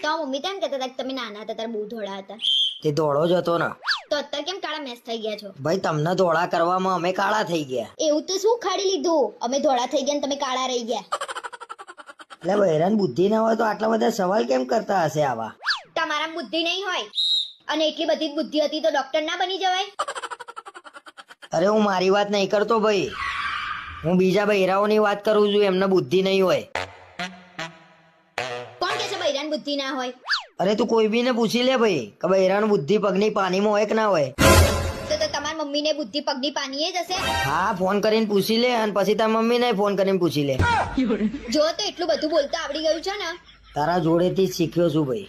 તમારા મમ્મી તેમ કહેતા હતા કે તમે નાના હતા ત્યારે બહુ ધોળા હતા. તે ધોળો જ હતો ને. તો અત્યારે કેમ કાળા મેસ થઈ ગયા છો? ભાઈ તમને ધોળા કરવામાં અમે કાળા થઈ ગયા. એવું તો શું ખાડી લીધું? અમે ધોળા થઈ ગયા ને તમે કાળા રહી ગયા. એટલે બહેરાન બુદ્ધિ ના હોય તો આટલા બધા સવાલ કેમ કરતા હશે આવા? તમારા બુદ્ધિ નહીં હોય અને એટલી બધી જ બુદ્ધિ હતી તો ડોક્ટર ના બની જવાય? અરે હું મારી વાત નહીં કરતો ભાઈ, હું બીજા બહેરાઓની વાત કરું છું, એમને બુદ્ધિ નહીં હોય. કોણ કે છે બૈરાન બુદ્ધિ ના હોય? અરે તું કોઈ બી ને પૂછી લે ભાઈ કે બહેરાનું બુદ્ધિ પગની પાનીમાં હોય કે ના હોય. તો તમારી મમ્મીને બુદ્ધિ પગની પાનીએ જ હશે. હા, ફોન કરીને પૂછી લે અને પછી તાર મમ્મીને ફોન કરીને પૂછી લે. જો તો એટલું બધું બોલતા આવડી ગયું છે ને. તારા જોડેથી જ શીખ્યો છું ભાઈ.